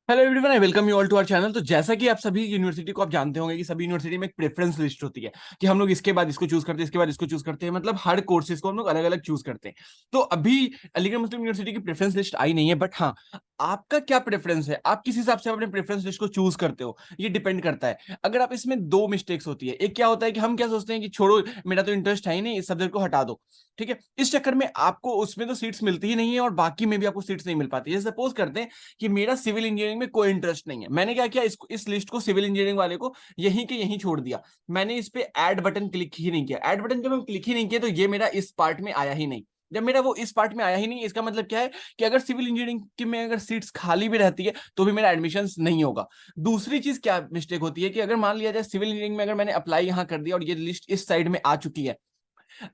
Hello everyone, I welcome you all to our channel. तो जैसा कि आप सभी यूनिवर्सिटी को आप जानते होंगे कि सभी यूनिवर्सिटी में एक प्रेफरेंस लिस्ट होती है कि हम लोग इसके बाद इसको चूज करते हैं, इसके बाद इसको चूज करते हैं, मतलब हर कोर्सेज को हम लोग अलग अलग चूज करते हैं। तो अभी अलीगढ़ मुस्लिम यूनिवर्सिटी की प्रेफरेंस लिस्ट आई नहीं है, बट हाँ, आपका क्या प्रेफरेंस है, आप किस हिसाब से अपने प्रेफरेंस लिस्ट को चूज करते हो, ये डिपेंड करता है। अगर आप इसमें दो मिस्टेक्स होती है, एक क्या होता है कि हम क्या सोचते हैं कि छोड़ो, मेरा तो इंटरेस्ट है ही नहीं, इस सब्जेक्ट को हटा दो। ठीक है, इस चक्कर में आपको उसमें तो सीट्स मिलती ही नहीं है और बाकी में भी आपको सीट्स नहीं मिल पाती है। सपोज करते हैं कि मेरा सिविल इंजीनियरिंग में कोई इंटरेस्ट नहीं है, मैंने क्या किया, इस लिस्ट को सिविल इंजीनियरिंग वाले को यहीं के यहीं छोड़ दिया। मैंने इस पे ऐड बटन क्लिक ही नहीं किया। ऐड बटन जब हम क्लिक ही नहीं किया तो ये मेरा इस पार्ट में आया ही नहीं। जब मेरा वो इस पार्ट में आया ही नहीं, इसका मतलब क्या है कि अगर सिविल इंजीनियरिंग की में अगर सीट्स खाली भी रहती है तो भी मेरा एडमिशन नहीं होगा। दूसरी चीज क्या मिस्टेक होती है कि अगर मान लिया जाए सिविल इंजीनियरिंग में अगर मैंने अप्लाई यहाँ कर दिया और ये लिस्ट इस साइड में आ चुकी है,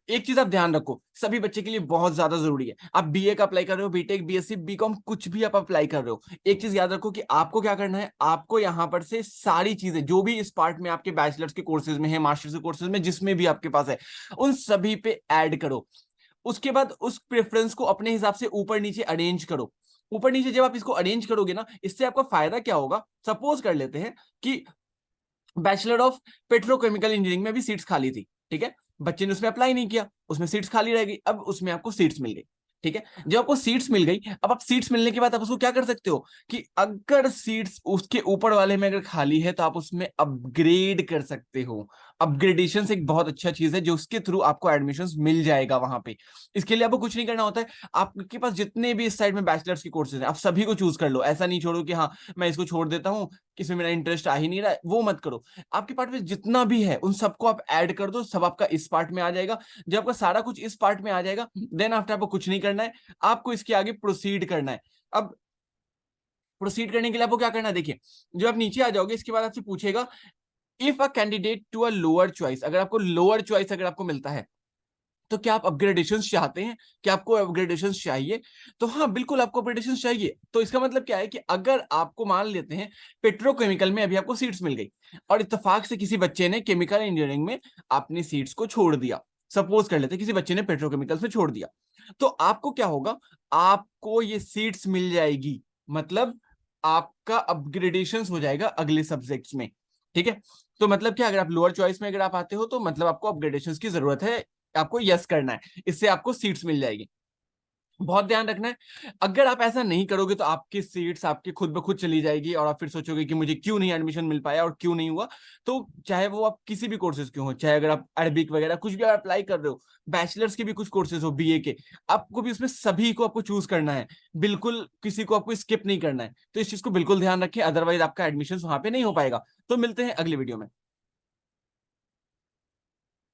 एक चीज आप ध्यान रखो, सभी बच्चे के लिए बहुत ज्यादा जरूरी है। आप बीए का अप्लाई कर रहे हो, बीटेक, बीएससी, बीकॉम, कुछ भी आप अप्लाई कर रहे हो, एक चीज याद रखो कि आपको क्या करना है, आपको यहां पर से सारी चीजें जो भी इस पार्ट में आपके बैचलर्स के कोर्सेज में है, मास्टर्स के कोर्सेज में, जिसमें भी आपके पास है, उन सभी पे ऐड करो। उसके बाद उस प्रेफरेंस को अपने हिसाब से ऊपर नीचे अरेंज करो। ऊपर नीचे जब आप इसको अरेंज करोगे ना, इससे आपका फायदा क्या होगा, सपोज कर लेते हैं कि बैचलर ऑफ पेट्रोकेमिकल इंजीनियरिंग में भी सीट्स खाली थी। ठीक है, बच्चे ने उसमें अप्लाई नहीं किया, उसमें सीट्स खाली रह गई, अब उसमें आपको सीट्स मिल गई। ठीक है, जब आपको सीट्स मिल गई, अब आप सीट्स मिलने के बाद आप उसको क्या कर सकते हो कि अगर सीट्स उसके ऊपर वाले में अगर खाली है तो आप उसमें अपग्रेड कर सकते हो। अपग्रेडेशन एक बहुत अच्छा चीज है जो उसके थ्रू आपको एडमिशन मिल जाएगा वहां पे। इसके लिए आपको कुछ नहीं करना होता है, आपके पास जितने भी इस साइड में बैचलर्स के कोर्सेज हैं आप सभी को चूज कर लो। ऐसा नहीं छोड़ो कि हाँ मैं इसको छोड़ देता हूँ, इसमें मेरा इंटरेस्ट आ ही नहीं रहा है, वो मत करो। आपके पार्ट में जितना भी है उन सबको आप ऐड कर दो, सब आपका इस पार्ट में आ जाएगा। जब आपका सारा कुछ इस पार्ट में आ जाएगा, देन आफ्टर आपको कुछ नहीं करना है, आपको इसके आगे प्रोसीड करना है। अब प्रोसीड करने के लिए आपको क्या करना है, देखिए, जब आप नीचे आ जाओगे इसके बाद आपसे पूछेगा if a candidate to a lower choice, अगर आपको लोअर चॉइस अगर आपको मिलता है तो क्या आप अपग्रेडेशन चाहते हैं, क्या आपको अपग्रेडेशन चाहिए? तो हाँ, बिल्कुल आपको अपग्रेडेशन चाहिए। तो इसका मतलब क्या है कि अगर आपको मान लेते हैं पेट्रोकेमिकल में अभी आपको सीट्स मिल गई और इत्तेफाक से किसी बच्चे ने केमिकल इंजीनियरिंग में अपनी सीट्स को छोड़ दिया, सपोज कर लेते हैं किसी बच्चे ने पेट्रोकेमिकल से छोड़ दिया, तो आपको क्या होगा, आपको ये सीट्स मिल जाएगी, मतलब आपका अपग्रेडेशन हो जाएगा अगले सब्जेक्ट्स में। ठीक है, तो मतलब क्या, अगर आप लोअर चॉइस में अगर आप आते हो तो मतलब आपको अपग्रेडेशन की जरूरत है, आपको यस करना है, इससे आपको सीट्स मिल जाएगी। बहुत ध्यान रखना है, अगर आप ऐसा नहीं करोगे तो आपकी सीट्स आपकी खुद ब खुद चली जाएगी और आप फिर सोचोगे कि मुझे क्यों नहीं एडमिशन मिल पाया और क्यों नहीं हुआ। तो चाहे वो आप किसी भी कोर्सेज क्यों हो, चाहे अगर आप अरबिक वगैरह कुछ भी अप्लाई कर रहे हो, बैचलर्स के भी कुछ कोर्सेज हो, बीए के, आपको भी उसमें सभी को आपको चूज करना है, बिल्कुल किसी को आपको स्किप नहीं करना है। तो इस चीज को बिल्कुल ध्यान रखें, अदरवाइज आपका एडमिशन वहां पे नहीं हो पाएगा। तो मिलते हैं अगले वीडियो में।